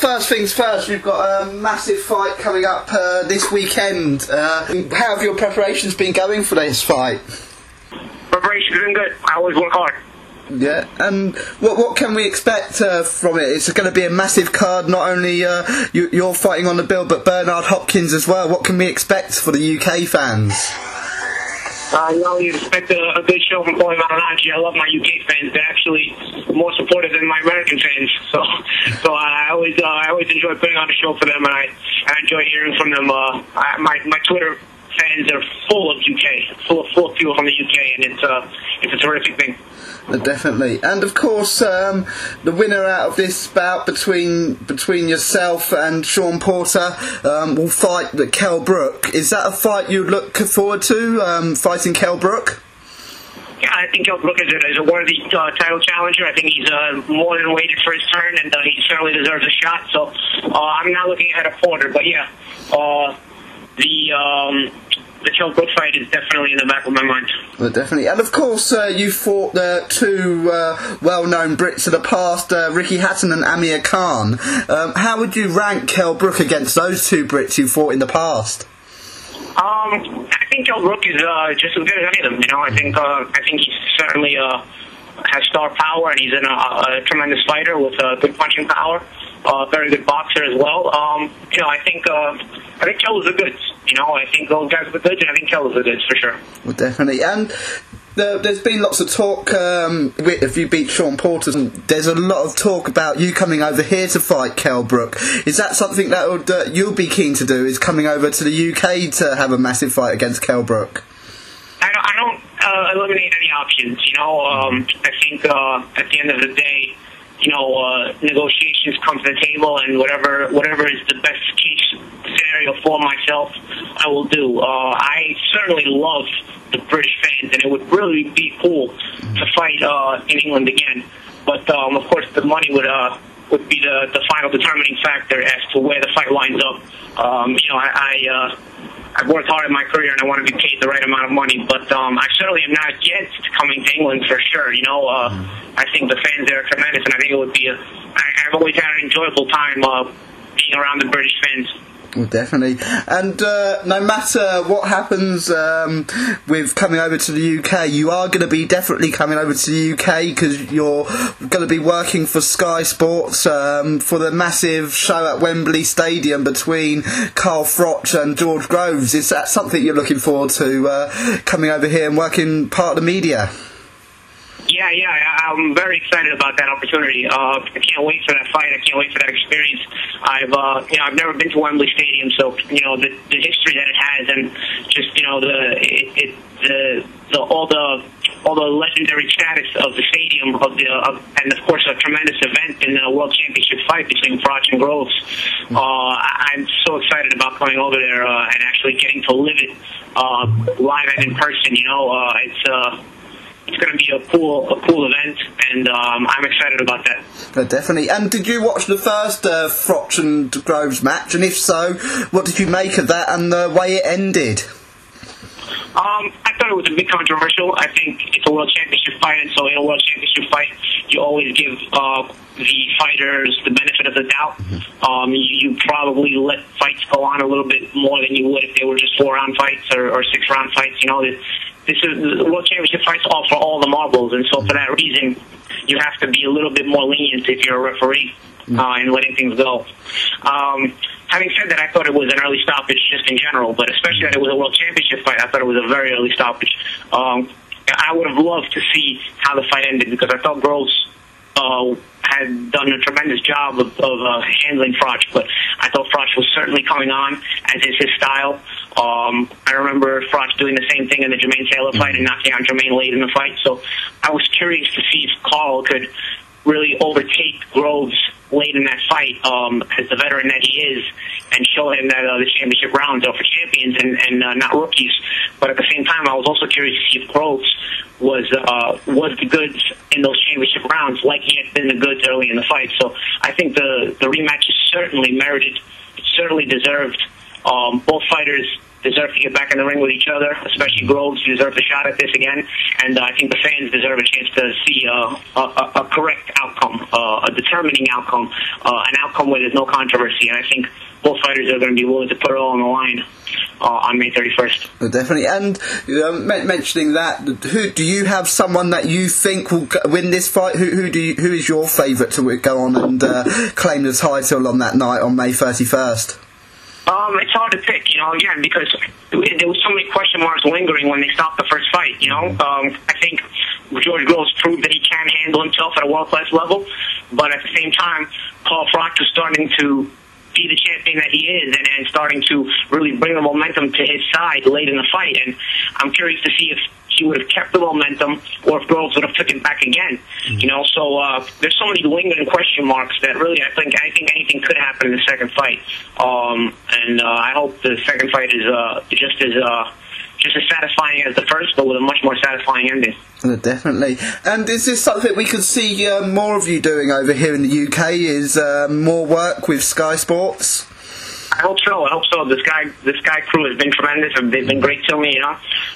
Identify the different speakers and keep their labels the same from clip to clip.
Speaker 1: first things first, you've got a massive fight coming up this weekend. How have your preparations been going for this fight?
Speaker 2: Preparation's been good. I always work hard.
Speaker 1: Yeah, and what can we expect from it? It's going to be a massive card. Not only you're fighting on the bill, but Bernard Hopkins as well. What can we expect for the UK fans?
Speaker 2: You expect a good show from Paulie Malignaggi. I love my UK fans. They're actually more supportive than my American fans. So I always enjoy putting on a show for them, and I enjoy hearing from them. My Twitter fans are full of UK, full of people from the UK, and it's a terrific thing.
Speaker 1: Definitely, and of course, the winner out of this bout between yourself and Shawn Porter will fight Kell Brook. Is that a fight you look forward to, fighting Kell Brook?
Speaker 2: Yeah, I think Kell Brook is a worthy title challenger. I think he's more than waited for his turn, and he certainly deserves a shot. So I'm not looking ahead of Porter, but yeah, the Kell Brook fight is definitely in the back of my mind.
Speaker 1: Well, definitely. And of course, you fought two well-known Brits of the past, Ricky Hatton and Amir Khan. How would you rank Kell Brook against those two Brits you fought in the past?
Speaker 2: I think Kell Brook is just as good as any of them. You know, I think he certainly has star power, and he's a tremendous fighter with good punching power. Very good boxer as well. I think Kell is the goods. I think those guys are the goods, and I think Kell is the goods for sure.
Speaker 1: Well, definitely. And there's been lots of talk. If you beat Shawn Porter, there's a lot of talk about you coming over here to fight Kell Brook. Is that something that you'll be keen to do? Is coming over to the UK to have a massive fight against Kell Brook?
Speaker 2: I don't eliminate any options. I think at the end of the day, negotiations come to the table, and whatever is the best case scenario for myself, I will do. I certainly love the British fans, and it would really be cool to fight in England again. But of course, the money would be the final determining factor as to where the fight lines up. I've worked hard in my career, and I want to be paid the right amount of money. But I certainly am not against coming to England for sure. I think the fans there are tremendous, and I think it would be I've always had an enjoyable time being around the British fans.
Speaker 1: Well, definitely. And no matter what happens with coming over to the UK, you are going to be definitely coming over to the UK because you're going to be working for Sky Sports for the massive show at Wembley Stadium between Carl Froch and George Groves. Is that something you're looking forward to, coming over here and working part of the media?
Speaker 2: Yeah, I'm very excited about that opportunity. I can't wait for that fight. I can't wait for that experience. I've never been to Wembley Stadium, so the history that it has, and just all the legendary status of the stadium, and of course a tremendous event in the World Championship fight between Froch and Groves. I'm so excited about coming over there and actually getting to live it live and in person. It's going to be a cool event, and I'm excited about that.
Speaker 1: Definitely. And did you watch the first Froch and Groves match? And if so, what did you make of that and the way it ended?
Speaker 2: I thought it was a bit controversial. I think it's a World Championship fight, and so in a World Championship fight, you always give the fighters the benefit of the doubt. You probably let fights go on a little bit more than you would if they were just 4-round fights or 6-round fights. This is the World Championship fights offer all the marbles, and so for that reason, you have to be a little bit more lenient if you're a referee in letting things go. Having said that, I thought it was an early stoppage just in general, but especially that it was a World Championship fight, I thought it was a very early stoppage. I would have loved to see how the fight ended because I thought Groves had done a tremendous job of handling Froch, but I thought Froch was certainly coming on, as is his style. I remember Froch doing the same thing in the Jermaine Taylor fight and knocking out Jermaine late in the fight, so I was curious to see if Carl could really overtake Groves late in that fight as the veteran that he is, and show him that the championship rounds are for champions and not rookies. But at the same time, I was also curious to see if Groves was the goods in those championship rounds like he had been the goods early in the fight. So I think the rematch is certainly merited. It's certainly deserved. Both fighters deserve to get back in the ring with each other, especially Groves, who deserves a shot at this again. And I think the fans deserve a chance to see a correct outcome, a determining outcome, an outcome where there's no controversy. And I think both fighters are going to be willing to put it all on the line on May 31st.
Speaker 1: Definitely. And mentioning that, who do you have someone that you think will win this fight? Who is your favourite to go on and claim the title on that night on May 31st?
Speaker 2: It's hard to pick, again, because there was so many question marks lingering when they stopped the first fight, I think George Groves proved that he can handle himself at a world-class level, but at the same time, Carl Froch was starting to be the champion that he is and starting to really bring the momentum to his side late in the fight. And I'm curious to see if he would have kept the momentum or if Groves would have took it back again. So there's so many lingering question marks that really I think anything could happen in the second fight. And I hope the second fight is just as satisfying as the first, but with a much more satisfying ending.
Speaker 1: Definitely. And is this something we could see more of you doing over here in the UK? Is more work with Sky Sports?
Speaker 2: I hope so. The Sky crew has been tremendous. They've been great to me.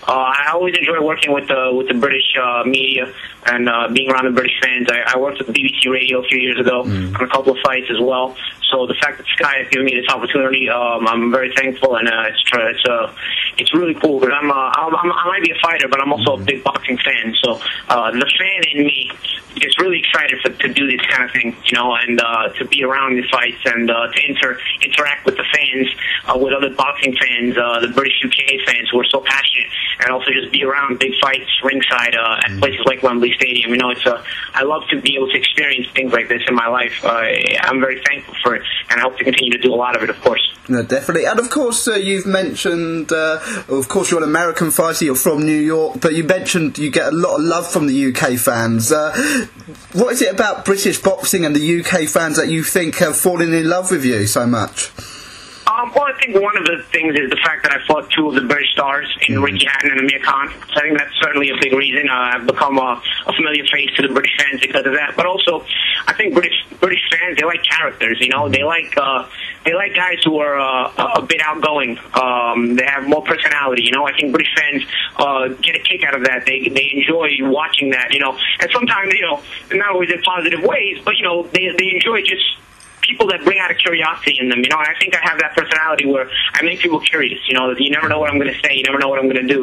Speaker 2: I always enjoy working with the British media and being around the British fans. I worked with BBC Radio a few years ago on a couple of fights as well. So the fact that Sky has given me this opportunity, I'm very thankful, and it's really cool. Because I might be a fighter, but I'm also a big boxing fan. So the fan in me is really excited to do this kind of thing, and to be around these fights and to interact with the fans, with other boxing fans, the British UK fans who are so passionate, and also just be around big fights ringside at places like Wembley Stadium. I love to be able to experience things like this in my life. I'm very thankful for it, and I hope to continue to do a lot of it, of course.
Speaker 1: No, definitely. And of course, you've mentioned, of course, you're an American fighter, you're from New York, but you mentioned you get a lot of love from the UK fans. What is it about British boxing and the UK fans that you think have fallen in love with you so much?
Speaker 2: Well, I think one of the things is the fact that I fought two of the British stars in Ricky Hatton and Amir Khan. So I think that's certainly a big reason. I've become a familiar face to the British fans because of that. But also, I think British fans, they like characters. They like guys who are a bit outgoing. They have more personality. I think British fans get a kick out of that. They enjoy watching that. And sometimes not always in positive ways, but they enjoy just people that bring out a curiosity in them, and I think I have that personality where I make people curious, you never know what I'm going to say, you never know what I'm going to do,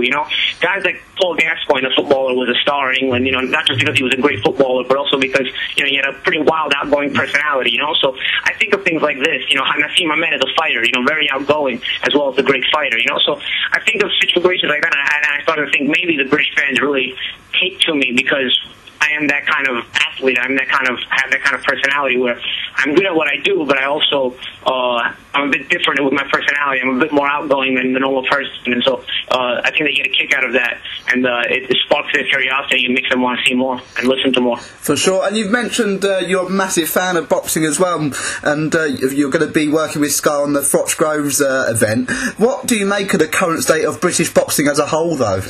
Speaker 2: Guys like Paul Gascoigne, the footballer, was a star in England, not just because he was a great footballer, but also because, he had a pretty wild, outgoing personality, so I think of things like this, Nassim Ahmed as a fighter, very outgoing, as well as a great fighter, so I think of situations like that, and I started to think maybe the British fans really take to me because I am that kind of athlete. I have that kind of personality where I'm good at what I do, but I also I'm a bit different with my personality. I'm a bit more outgoing than the normal person, and so I think they get a kick out of that, and it sparks their curiosity and makes them want to see more and listen to more. For
Speaker 1: sure. And you've mentioned you're a massive fan of boxing as well, and you're going to be working with Sky on the Froch Groves event. What do you make of the current state of British boxing as a whole, though?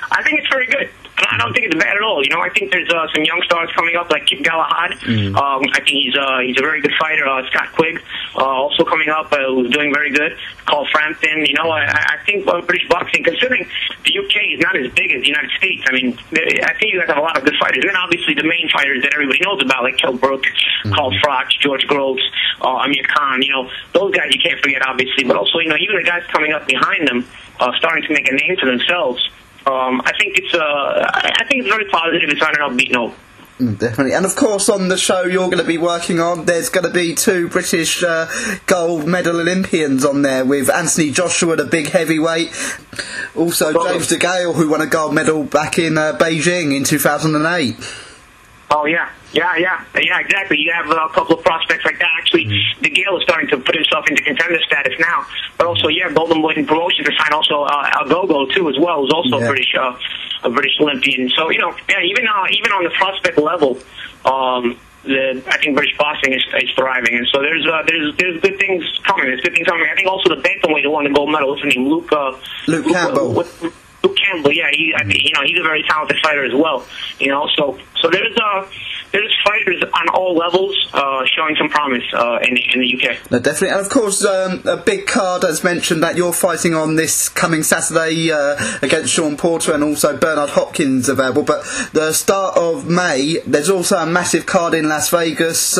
Speaker 2: I think it's very good. I don't think it's bad at all. I think there's some young stars coming up like Kip Galahad. I think he's a very good fighter. Scott Quigg also coming up, who's doing very good. Carl Frampton. I think British boxing, considering the UK is not as big as the United States. I think you guys have a lot of good fighters. And then obviously the main fighters that everybody knows about, like Kell Brook, Carl Froch, George Groves, Amir Khan. Those guys you can't forget, obviously. But also, even the guys coming up behind them, starting to make a name for themselves. I think it's very positive. It's on an upbeat note.
Speaker 1: Definitely. And of course, on the show you're going to be working on, there's going to be two British gold medal Olympians on there, with Anthony Joshua, the big heavyweight, also James DeGale, who won a gold medal back in Beijing in 2008.
Speaker 2: Oh, yeah, exactly. You have a couple of prospects like that. Actually, DeGale is starting to put himself into contender status now. But also, Golden Boy Promotions are signed also Al-Gogo, too, as well, who's also a British Olympian. So, even on the prospect level, I think British boxing is thriving. And so there's good things coming. There's good things coming. I think also the bantamweight who won the gold medal, what's his name? Luke Campbell. Luke Campbell, he's a very talented fighter as well. So there's there's fighters on all levels showing some promise in the UK.
Speaker 1: No, definitely. And of course, a big card, as mentioned, that you're fighting on this coming Saturday against Shawn Porter, and also Bernard Hopkins available. But the start of May, there's also a massive card in Las Vegas.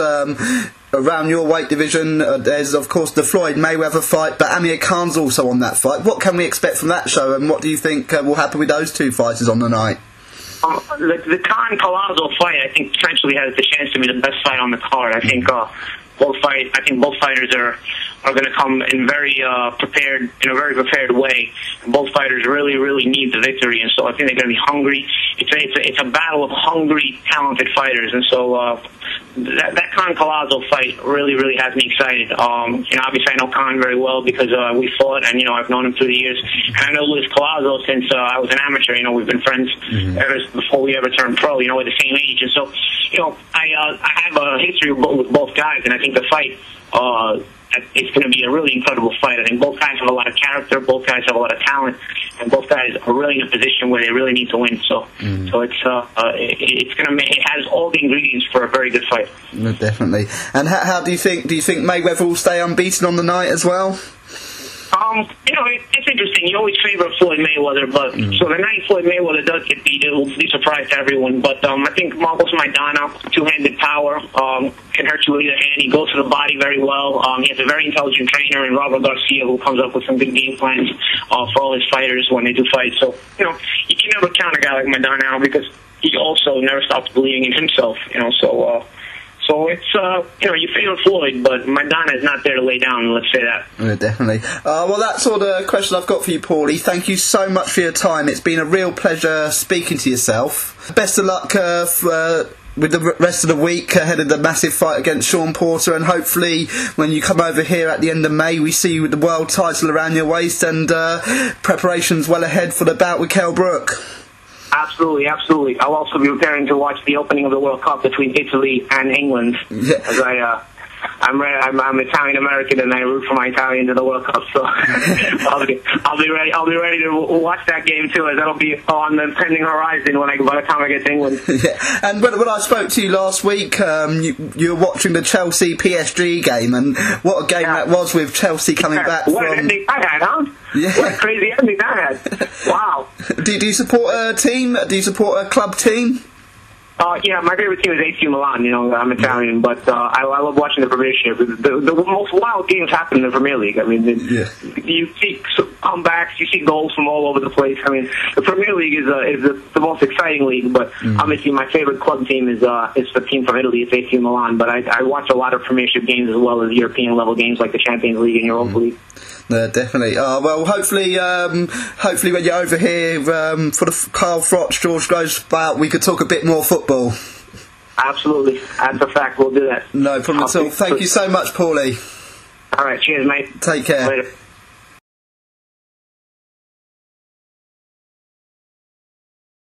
Speaker 1: Around your weight division, there's of course the Floyd Mayweather fight, but Amir Khan's also on that fight. What can we expect from that show, and what do you think will happen with those two fighters on the night?
Speaker 2: The Khan Palazzo fight, I think, potentially has the chance to be the best fight on the card. I think both fighters are going to come in a very prepared way. Both fighters really need the victory, and so I think they're going to be hungry. It's a battle of hungry, talented fighters, and so that Khan Palazzo fight really has me excited. Obviously I know Khan very well because we fought, and I've known him through the years, and I know Luis Palazzo since I was an amateur. We've been friends ever before we ever turned pro. We're the same age, and so I have a history with both guys, and I think the fight. It's going to be a really incredible fight. I think both guys have a lot of character, both guys have a lot of talent, and both guys are really in a position where they really need to win. So it has all the ingredients for a very good fight.
Speaker 1: No, definitely. And how do you think Mayweather will stay unbeaten on the night as well?
Speaker 2: It's interesting. You always favor Floyd Mayweather, but so the night Floyd Mayweather does get beat, it will be a surprise to everyone. But I think Marcos Maidana, two-handed power, can hurt you with either hand. He goes to the body very well. He has a very intelligent trainer in Robert Garcia, who comes up with some good game plans for all his fighters when they do fight. So you can never count a guy like Maidana out because he also never stops believing in himself. So it's, you favor Floyd, but Maidana is not there to lay down, let's say that.
Speaker 1: Yeah, definitely. Well, that's all the questions I've got for you, Paulie. Thank you so much for your time. It's been a real pleasure speaking to yourself. Best of luck with the rest of the week ahead of the massive fight against Shawn Porter, and hopefully when you come over here at the end of May, we see you with the world title around your waist and preparations well ahead for the bout with Kell Brook.
Speaker 2: Absolutely. I'll also be preparing to watch the opening of the World Cup between Italy and England. Yeah. As I'm Italian American and I root for my Italians in the World Cup, so I'll be ready to watch that game too, as that'll be on the pending horizon by the time I get to England.
Speaker 1: Yeah. And when I spoke to you last week, you were watching the Chelsea PSG game, and what a game that was with Chelsea coming back
Speaker 2: what an ending that had, huh?
Speaker 1: Yeah.
Speaker 2: What a crazy ending that had. Wow.
Speaker 1: Do you support a team? Do you support a club team?
Speaker 2: Yeah, my favorite team is AC Milan. I'm Italian, but I love watching the Premiership. The most wild games happen in the Premier League. I mean, you see comebacks, you see goals from all over the place. I mean, the Premier League is the most exciting league, but obviously my favorite club team is the team from Italy. It's AC Milan, but I watch a lot of Premiership games as well as European level games like the Champions League and Europa League.
Speaker 1: No, definitely. Well, hopefully when you're over here for the Carl Froch George Groves bout, we could talk a bit more football.
Speaker 2: Absolutely, that's a fact. We'll do that.
Speaker 1: No problem at all. Thank you so much, Paulie.
Speaker 2: All right, cheers, mate.
Speaker 1: Take care.
Speaker 2: Later.